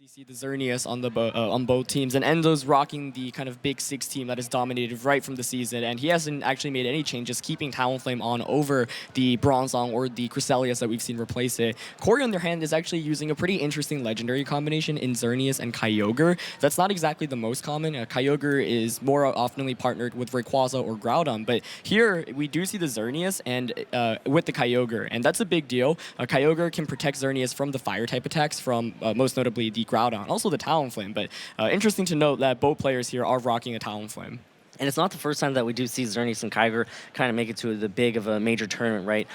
You see the Xerneas on both teams, and Enzo's rocking the kind of Big Six team that is dominated right from the season, and he hasn't actually made any changes, keeping Talonflame on over the Bronzong or the Chrysalias that we've seen replace it. Cory, on the other hand, is actually using a pretty interesting legendary combination in Xerneas and Kyogre. That's not exactly the most common. Kyogre is more oftenly partnered with Rayquaza or Groudon, but here we do see the Xerneas and with the Kyogre, and that's a big deal. Kyogre can protect Xerneas from the fire-type attacks, from most notably the Groudon, also the Talonflame, but interesting to note that both players here are rocking a Talonflame. And it's not the first time that we do see Xerneas and Kyogre kind of make it to the big of a major tournament, right?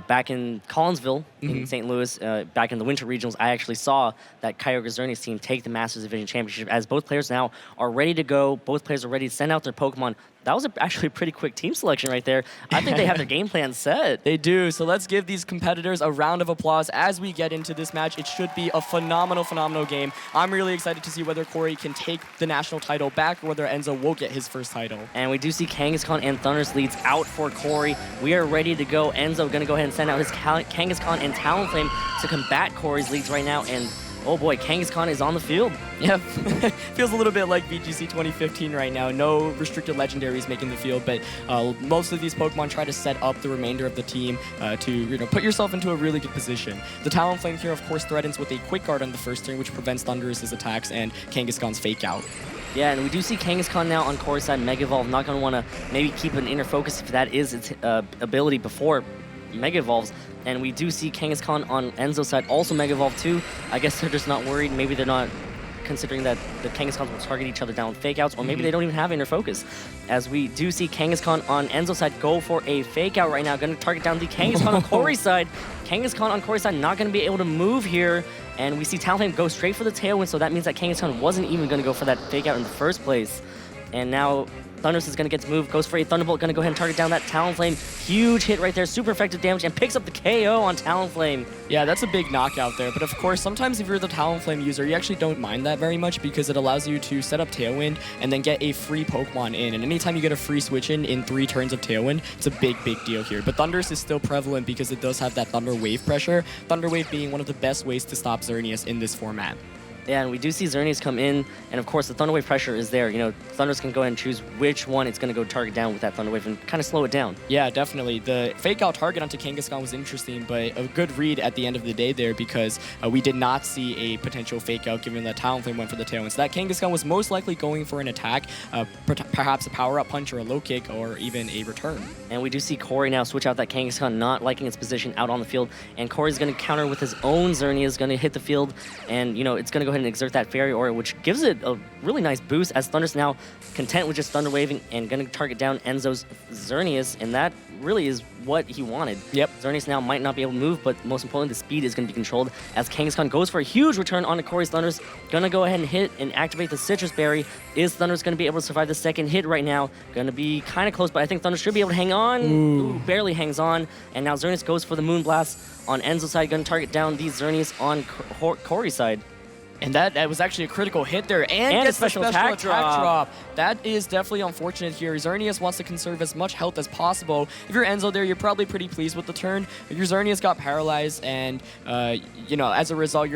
Back in Collinsville, in St. Louis, back in the Winter Regionals, I actually saw that Kyogre Xerneas team take the Masters Division Championship, as both players now are ready to go. Both players are ready to send out their Pokemon. That was actually a pretty quick team selection right there. I think they have their game plan set. They do, so let's give these competitors a round of applause as we get into this match. It should be a phenomenal, phenomenal game. I'm really excited to see whether Cory can take the national title back or whether Enzo will get his first title. And we do see Kangaskhan and Thundurus leads out for Cory. We are ready to go. Enzo going to go ahead and send out his Kangaskhan and Talonflame to combat Cory's leads right now. And oh boy, Kangaskhan is on the field. Yep, feels a little bit like VGC 2015 right now. No restricted legendaries making the field, but most of these Pokemon try to set up the remainder of the team to put yourself into a really good position. The Talonflame here, of course, threatens with a Quick Guard on the first turn, which prevents Thundurus' attacks and Kangaskhan's Fake Out. Yeah, and we do see Kangaskhan now on Cory's side, Mega Evolve. Not going to want to maybe keep an inner focus if that is its ability before Mega Evolves. And we do see Kangaskhan on Enzo's side also Mega Evolve too. I guess they're just not worried. Maybe they're not considering that the Kangaskhan will target each other down with Fake Outs, or maybe they don't even have inner focus. As we do see Kangaskhan on Enzo's side go for a Fake Out right now, going to target down the Kangaskhan on Cory's side. Kangaskhan on Cory's side not going to be able to move here. And we see Talonflame go straight for the Tailwind, so that means that Kangaskhan wasn't even going to go for that Fake Out in the first place. And now Thundurus is going to get to move, goes for a Thunderbolt, going to go ahead and target down that Talonflame. Huge hit right there, super effective damage, and picks up the KO on Talonflame. Yeah, that's a big knockout there, but of course, sometimes if you're the Talonflame user, you actually don't mind that very much because it allows you to set up Tailwind and then get a free Pokemon in, and anytime you get a free switch in 3 turns of Tailwind, it's a big, big deal here. But Thundurus is still prevalent because it does have that Thunder Wave pressure, Thunder Wave being one of the best ways to stop Xerneas in this format. Yeah, and we do see Xerneas come in, and of course the Thunder Wave pressure is there. Thundurus can go ahead and choose which one it's going to go target down with that Thunder Wave and kind of slow it down. Yeah, definitely. The Fake Out target onto Kangaskhan was interesting, but a good read at the end of the day there because we did not see a potential Fake Out given that Talonflame went for the Tailwind. So that Kangaskhan was most likely going for an attack, perhaps a Power-Up Punch or a Low Kick or even a return. And we do see Cory now switch out that Kangaskhan, not liking its position out on the field, and Cory's going to counter with his own Xerneas, going to hit the field, and it's going to go ahead and exert that Fairy Aura, which gives it a really nice boost as Thundurus now content with just Thunder Waving and going to target down Enzo's Xerneas, and that really is what he wanted. Yep. Xerneas now might not be able to move, but most importantly, the speed is going to be controlled as Kangaskhan goes for a huge return onto Cory's Thundurus. Going to go ahead and hit and activate the Citrus Berry. Is Thundurus going to be able to survive the second hit right now? Going to be kind of close, but I think Thundurus should be able to hang on. Ooh, barely hangs on. And now Xerneas goes for the Moonblast on Enzo's side, going to target down these Xerneas on Cory's side. And that was actually a critical hit there, and a special attack drop. That is definitely unfortunate here. Xerneas wants to conserve as much health as possible. If you're Enzo there, you're probably pretty pleased with the turn. Your Xerneas got paralyzed, and as a result,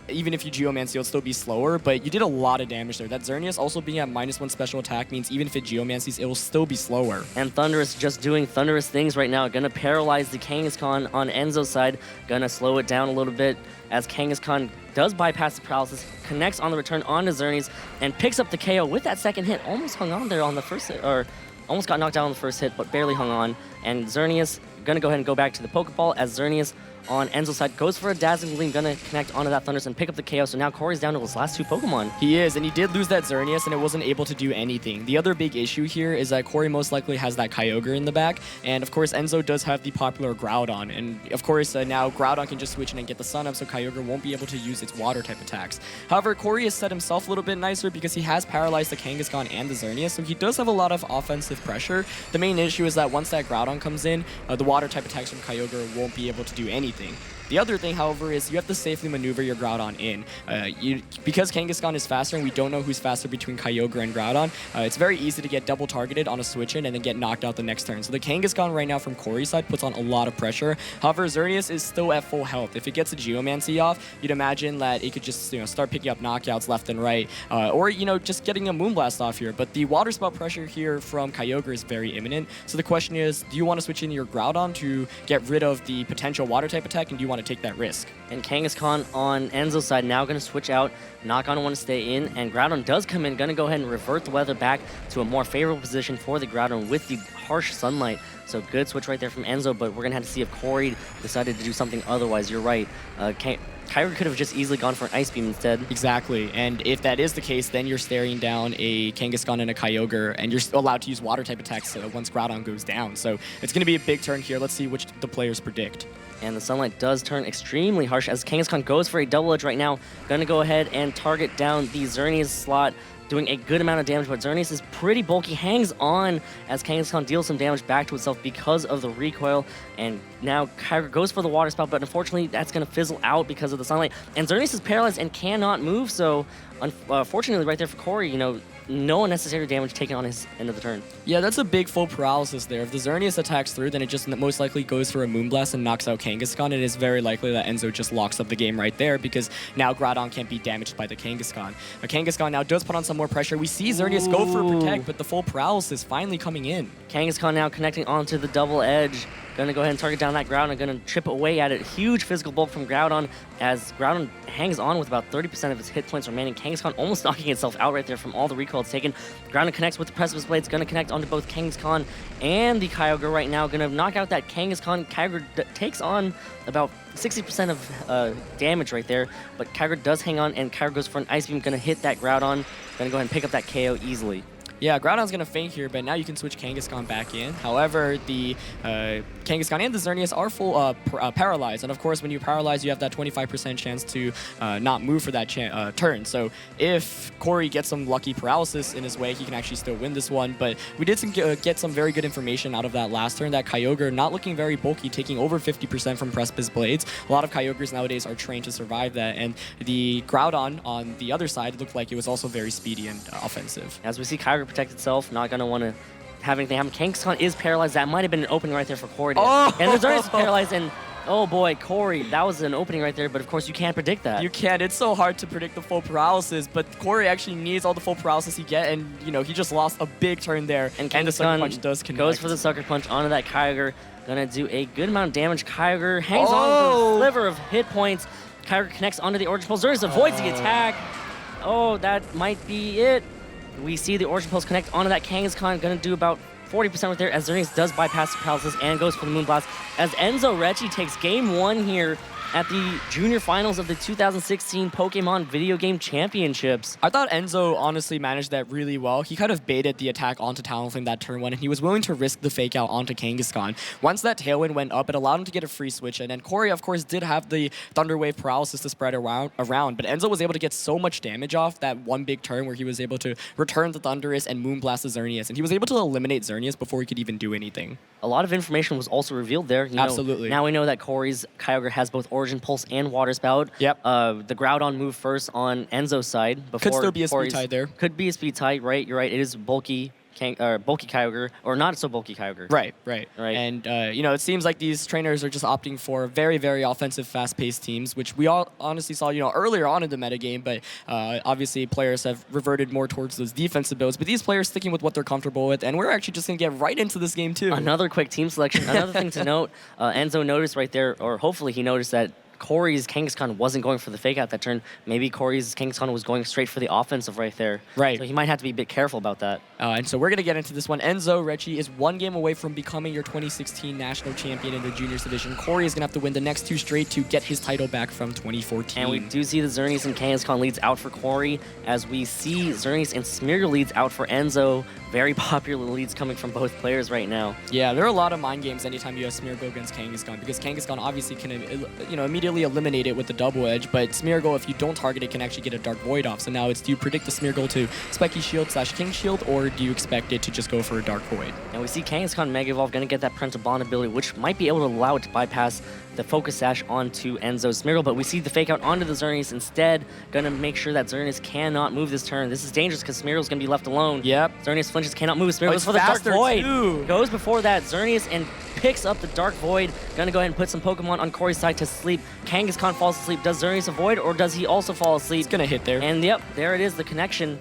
even if you Geomance, you'll still be slower. But you did a lot of damage there. That Xerneas also being at -1 special attack means even if it Geomances, it will still be slower. And Thundurus just doing Thundurus things right now. Gonna paralyze the Kangaskhan on Enzo's side. Gonna slow it down a little bit as Kangaskhan does bypass the paralysis, connects on the return onto Xerneas, and picks up the KO with that second hit. Almost hung on there on the first hit, or almost got knocked down on the first hit, but barely hung on. And Xerneas gonna go ahead and go back to the Pokeball as Xerneas on Enzo's side goes for a Dazzling Gleam, gonna connect onto that Thundurus and pick up the KO. So now Cory's down to his last 2 Pokemon. He is, and he did lose that Xerneas, and it wasn't able to do anything. The other big issue here is that Cory most likely has that Kyogre in the back, and of course Enzo does have the popular Groudon, and of course now Groudon can just switch in and get the Sun up, so Kyogre won't be able to use its water type attacks. However, Cory has set himself a little bit nicer because he has paralyzed the Kangaskhan and the Xerneas, so he does have a lot of offensive pressure. The main issue is that once that Groudon comes in, the water type attacks from Kyogre won't be able to do anything. The other thing, however, is you have to safely maneuver your Groudon in. Because Kangaskhan is faster and we don't know who's faster between Kyogre and Groudon, it's very easy to get double targeted on a switch in and then get knocked out the next turn. So the Kangaskhan right now from Cory's side puts on a lot of pressure. However, Xerneas is still at full health. If it gets a Geomancy off, you'd imagine that it could just start picking up knockouts left and right, or just getting a Moonblast off here. But the Water Spout pressure here from Kyogre is very imminent. So the question is, do you want to switch in your Groudon to get rid of the potential water type attack, and do you want to take that risk? And Kangaskhan on Enzo's side now going to switch out. Not going to want to stay in, and Groudon does come in, going to go ahead and revert the weather back to a more favorable position for the Groudon with the harsh sunlight. So good switch right there from Enzo, but we're going to have to see if Cory decided to do something otherwise. You're right. Kyogre could have just easily gone for an Ice Beam instead. Exactly, and if that is the case, then you're staring down a Kangaskhan and a Kyogre, and you're allowed to use water type attacks once Groudon goes down. So it's going to be a big turn here. Let's see which the players predict. And the sunlight does turn extremely harsh as Kangaskhan goes for a double edge right now. Going to go ahead and target down the Xerneas slot, doing a good amount of damage, but Xerneas is pretty bulky, hangs on as Kangaskhan deals some damage back to itself because of the recoil, and now Kyogre goes for the Water Spout, but unfortunately that's going to fizzle out because of the sunlight, and Xerneas is paralyzed and cannot move, so unfortunately right there for Cory, no unnecessary damage taken on his end of the turn. Yeah, that's a big full paralysis there. If the Xerneas attacks through, then it just most likely goes for a Moonblast and knocks out Kangaskhan. It is very likely that Enzo just locks up the game right there because now Groudon can't be damaged by the Kangaskhan. Kangaskhan now does put on some more pressure. We see Xerneas go for Protect, but the full paralysis finally coming in. Kangaskhan now connecting onto the double edge. Gonna go ahead and target down that Groudon, gonna chip away at it. Huge physical bulk from Groudon as Groudon hangs on with about 30% of its hit points remaining. Kangaskhan almost knocking itself out right there from all the recoil it's taken. Groudon connects with the Precipice Blades, gonna connect onto both Kangaskhan and the Kyogre right now. Gonna knock out that Kangaskhan. Kyogre takes on about 60% of damage right there, but Kyogre does hang on, and Kyogre goes for an Ice Beam, gonna hit that Groudon. Gonna go ahead and pick up that KO easily. Yeah, Groudon's going to faint here, but now you can switch Kangaskhan back in. However, the Kangaskhan and the Xerneas are full paralyzed. And of course, when you paralyze, you have that 25% chance to not move for that turn. So if Cory gets some lucky paralysis in his way, he can actually still win this one. But we did get some very good information out of that last turn. That Kyogre not looking very bulky, taking over 50% from Precipice Blades. A lot of Kyogres nowadays are trained to survive that. And the Groudon on the other side looked like it was also very speedy and offensive. As we see Kyogre protect itself, not going to want to have anything happen. Kangaskhan is paralyzed. That might have been an opening right there for Cory. Oh! And the Xerneas is paralyzed, and oh boy, Cory, that was an opening right there, but of course you can't predict that. You can't. It's so hard to predict the full paralysis, but Cory actually needs all the full paralysis he get, and he just lost a big turn there, and the Sucker Punch does connect. Goes for the Sucker Punch onto that Kyogre. Gonna do a good amount of damage. Kyogre hangs on to the sliver of hit points. Kyogre connects onto the Origin Pulse. Xerneas avoids the attack. Oh, that might be it. We see the Origin Pulse connect onto that Kangaskhan, gonna do about 40% right there as Xerneas does bypass the paralysis and goes for the Moonblast as Enzo Reci takes game 1 here at the junior finals of the 2016 Pokemon Video Game Championships. I thought Enzo honestly managed that really well. He kind of baited the attack onto Talonflame that turn 1, and he was willing to risk the fake out onto Kangaskhan. Once that Tailwind went up, it allowed him to get a free switch, and then Cory, of course, did have the Thunder Wave paralysis to spread around, but Enzo was able to get so much damage off that one big turn where he was able to return the Thundurus and Moonblast the Xerneas, and he was able to eliminate Xerneas before he could even do anything. A lot of information was also revealed there. Absolutely. Now we know that Cory's Kyogre has both Origin Pulse and Water Spout. Yep. The Groudon moved first on Enzo's side. Could still be a speed tie there. Could be a speed tie, right? You're right. It is bulky Kyogre, or not so bulky Kyogre. Right. And, it seems like these trainers are just opting for very, very offensive, fast-paced teams, which we all honestly saw, earlier on in the metagame, but obviously players have reverted more towards those defensive builds, but these players sticking with what they're comfortable with, and we're actually just going to get right into this game, too. Another quick team selection. Another thing to note, Enzo noticed right there, or hopefully he noticed that Cory's Kangaskhan wasn't going for the fake out that turn. Maybe Cory's Kangaskhan was going straight for the offensive right there. Right. So he might have to be a bit careful about that. And so we're going to get into this one. Enzo Reci is 1 game away from becoming your 2016 national champion in the juniors division. Cory is going to have to win the next 2 straight to get his title back from 2014. And we do see the Xerneas and Kangaskhan leads out for Cory, as we see Xerneas and Smeargle leads out for Enzo. Very popular leads coming from both players right now. Yeah, there are a lot of mind games anytime you have Smeargle against Kangaskhan, because Kangaskhan obviously can immediately immediately eliminate it with the double edge, but Smeargle, if you don't target it, can actually get a Dark Void off. So now it's, do you predict the Smeargle to Spiky Shield / King Shield, or do you expect it to just go for a Dark Void? And we see Kangaskhan Mega Evolve going to get that Parental Bond ability, which might be able to allow it to bypass the Focus Sash onto Enzo's Smeargle, but we see the Fake Out onto the Xerneas instead, going to make sure that Xerneas cannot move this turn. This is dangerous because Smeargle's going to be left alone. Yep. Xerneas flinches, cannot move. Smeargle goes for the Dark Void. Goes before that, Xerneas, and picks up the Dark Void. Going to go ahead and put some Pokemon on Cory's side to sleep. Kangaskhan falls asleep. Does Xerneas avoid, or does he also fall asleep? It's going to hit there. And yep, there it is, the connection.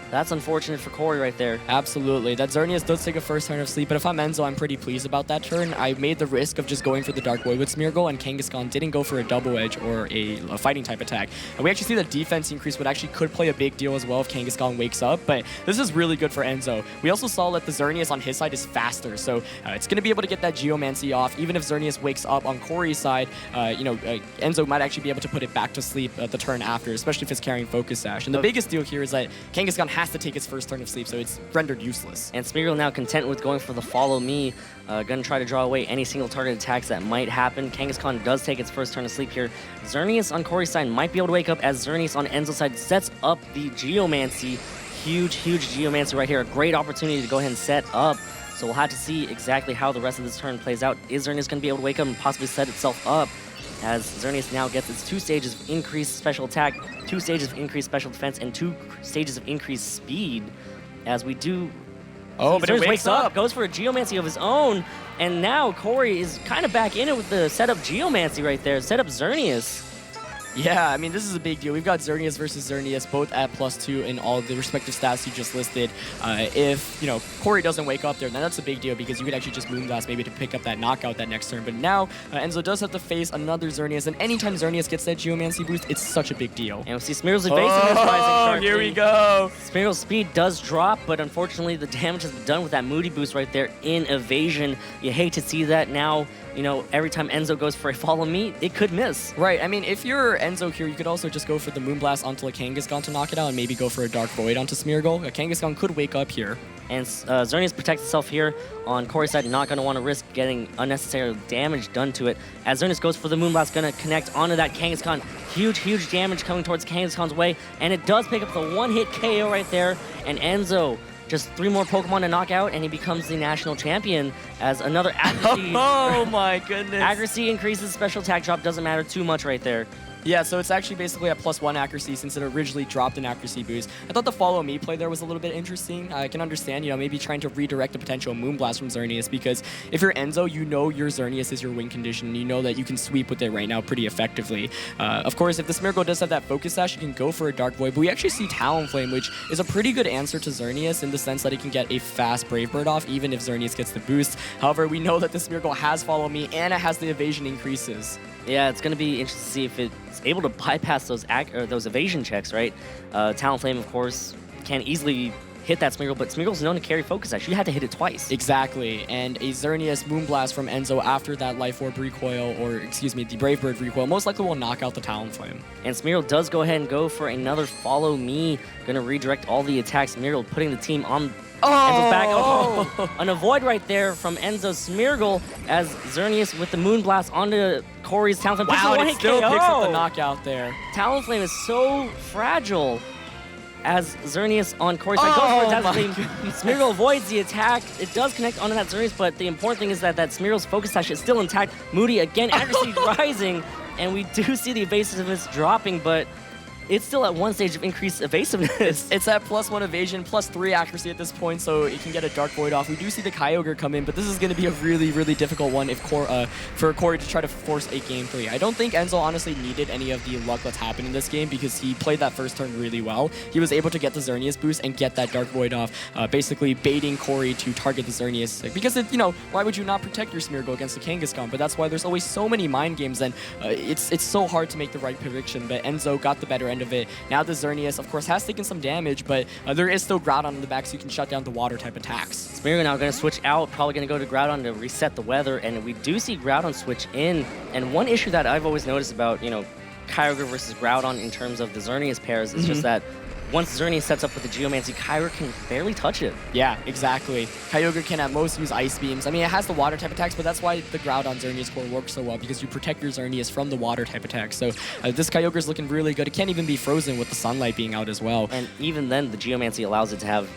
That's unfortunate for Cory right there. Absolutely. That Xerneas does take a first turn of sleep, but if I'm Enzo, I'm pretty pleased about that turn. I made the risk of just going for the Dark Void with Smeargle, and Kangaskhan didn't go for a double edge or a fighting type attack. And we actually see the defense increase, what actually could play a big deal as well if Kangaskhan wakes up, but this is really good for Enzo. We also saw that the Xerneas on his side is faster, so it's going to be able to get that Geomancy off. Even if Xerneas wakes up on Cory's side, Enzo might actually be able to put it back to sleep the turn after, especially if it's carrying Focus Sash. And the biggest deal here is that Kangaskhan has to take its first turn of sleep, so it's rendered useless. And Smeargle now content with going for the Follow Me, gonna try to draw away any single target attacks that might happen. Kangaskhan does take its first turn of sleep here. Xerneas on Cory's side might be able to wake up as Xerneas on Enzo's side sets up the Geomancy. Huge Geomancy right here. A great opportunity to go ahead and set up. So we'll have to see exactly how the rest of this turn plays out. Is Xerneas gonna be able to wake up and possibly set itself up, as Xerneas now gets its 2 stages of increased special attack, 2 stages of increased special defense, and 2 stages of increased speed. As we do... Oh, but it wakes up! Goes for a Geomancy of his own, and now Cory is kind of back in it with the setup Geomancy right there, setup Xerneas. Yeah, I mean, this is a big deal. We've got Xerneas versus Xerneas, both at +2 in all the respective stats you just listed. If, Cory doesn't wake up there, then that's a big deal because you could actually just Moonblast maybe to pick up that knockout that next turn. But now, Enzo does have to face another Xerneas, and anytime Xerneas gets that Geomancy boost, it's such a big deal. And we see Smeargle's evasiveness rising sharply. Here we go! Smeargle's speed does drop, but unfortunately the damage has been done with that Moody boost right there in evasion. You hate to see that now. Every time Enzo goes for a Follow Me, it could miss. Right, I mean, if you're Enzo here, you could also just go for the Moonblast onto a Kangaskhan to knock it out and maybe go for a Dark Void onto Smeargle. A Kangaskhan could wake up here. And Xerneas protects itself here on Cory's side, not going to want to risk getting unnecessary damage done to it. As Xerneas goes for the Moonblast, going to connect onto that Kangaskhan. Huge damage coming towards Kangaskhan's way, and it does pick up the one-hit KO right there, and Enzo just 3 more Pokemon to knock out, and he becomes the national champion as another accuracy. Oh my goodness. Accuracy increases, special attack drop doesn't matter too much right there. Yeah, so it's actually basically a +1 accuracy since it originally dropped an accuracy boost. I thought the Follow Me play there was a little bit interesting. I can understand, maybe trying to redirect a potential Moonblast from Xerneas, because if you're Enzo, your Xerneas is your win condition, and you know that you can sweep with it right now pretty effectively. Of course, if the Smeargle does have that Focus Sash, you can go for a Dark Void, but we actually see Talonflame, which is a pretty good answer to Xerneas in the sense that it can get a fast Brave Bird off, even if Xerneas gets the boost. However, we know that the Smeargle has Follow Me, and it has the evasion increases. Yeah, it's going to be interesting to see if it's able to bypass those evasion checks, right? Talonflame, of course, can easily hit that Smeargle, but Smeargle's known to carry Focus Sash. You had to hit it twice. Exactly, and a Xerneas Moonblast from Enzo after that Life Orb recoil, or excuse me, the Brave Bird recoil, most likely will knock out the Talonflame. And Smeargle does go ahead and go for another Follow Me. Going to redirect all the attacks. Smeargle putting the team on Enzo's back. Oh, an avoid right there from Enzo's Smeargle as Xerneas with the Moonblast onto Cory's Talonflame. Wow, and it still picks up the knockout there. Talonflame is so fragile as Xerneas on Cory's side goes for Talonflame. Smeargle avoids the attack. It does connect onto that Xerneas, but the important thing is that Smeargle's Focus Sash is still intact. Moody again, accuracy rising, and we do see the evasiveness dropping, but it's still at 1 stage of increased evasiveness. It's at +1 evasion, +3 accuracy at this point, so it can get a Dark Void off. We do see the Kyogre come in, but this is going to be a really difficult one for Cory to try to force a game 3. I don't think Enzo honestly needed any of the luck that's happened in this game because he played that first turn really well. He was able to get the Xerneas boost and get that Dark Void off, basically baiting Cory to target the Xerneas. Because, why would you not protect your Smeargle against the Kangaskhan? But that's why there's always so many mind games, and it's so hard to make the right prediction, but Enzo got the better end of it. Now the Xerneas, of course, has taken some damage, but there is still Groudon in the back, so you can shut down the water type attacks. Smeargle now going to switch out, probably going to go to Groudon to reset the weather, and we do see Groudon switch in. And one issue that I've always noticed about, Kyogre versus Groudon in terms of the Xerneas pairs is just that once Xerneas sets up with the Geomancy, Kyogre can barely touch it. Yeah, exactly. Kyogre can at most use Ice Beams. I mean, it has the Water type attacks, but that's why the Groudon Xerneas core works so well, because you protect your Xerneas from the Water type attacks. So this Kyogre is looking really good. It can't even be frozen with the Sunlight being out as well. And even then, the Geomancy allows it to have,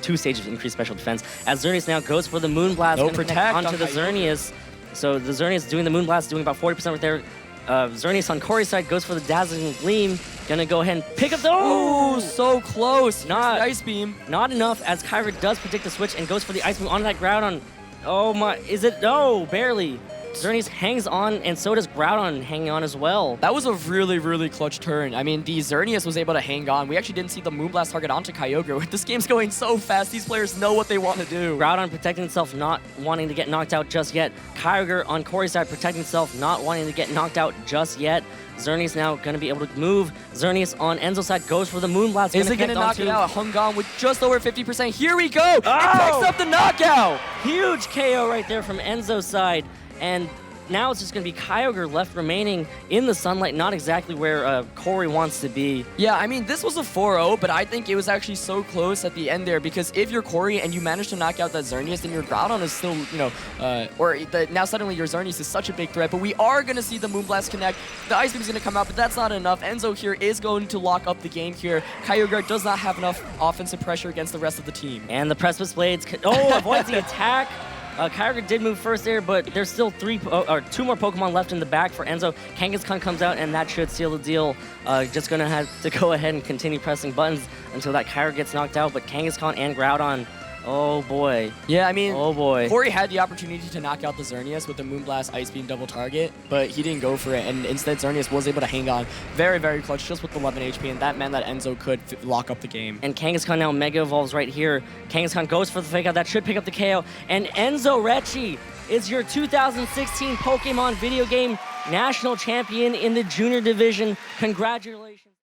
2 stages of increased special defense. As Xerneas now goes for the Moonblast, No gonna protect connect onto on the Kyogre. Xerneas. So the Xerneas doing the Moonblast, doing about 40% right there. Xerneas on Cory's side goes for the Dazzling Gleam. Gonna go ahead and pick up the... Oh, so close. Not- The Ice Beam. Not enough, as Kyogre does predict the switch and goes for the Ice Beam onto that Groudon. Oh my, is it? No, barely. Xerneas hangs on, and so does Groudon hanging on as well. That was a really, really clutch turn. I mean, the Xerneas was able to hang on. We actually didn't see the Moonblast target onto Kyogre. This game's going so fast. These players know what they want to do. Groudon protecting itself, not wanting to get knocked out just yet. Kyogre on Cory's side protecting itself, not wanting to get knocked out just yet. Xerneas now going to be able to move. Xerneas on Enzo's side goes for the Moonblast. Is it going to knock it out? Hung on with just over 50%. Here we go. It picks up the knockout. Huge KO right there from Enzo's side. And now it's just going to be Kyogre left remaining in the sunlight, not exactly where Cory wants to be. Yeah, I mean, this was a 4-0, but I think it was actually so close at the end there, because if you're Cory and you manage to knock out that Xerneas, then your Groudon is still, now suddenly your Xerneas is such a big threat, but we are going to see the Moonblast connect. The Ice Beam is going to come out, but that's not enough. Enzo here is going to lock up the game here. Kyogre does not have enough offensive pressure against the rest of the team. And the Precipice Blades, avoids the attack. Kyogre did move first there, but there's still 2 more Pokemon left in the back for Enzo. Kangaskhan comes out, and that should seal the deal. Just going to have to go ahead and continue pressing buttons until that Kyogre gets knocked out. But Kangaskhan and Groudon, oh boy. Yeah, I mean, oh boy. Cory had the opportunity to knock out the Xerneas with the Moonblast Ice Beam double target, but he didn't go for it, and instead Xerneas was able to hang on. Very, very clutch, just with 11 HP, and that meant that Enzo could lock up the game. And Kangaskhan now Mega Evolves right here. Kangaskhan goes for the fake out. That should pick up the KO. And Enzo Reci is your 2016 Pokemon video game national champion in the junior division. Congratulations.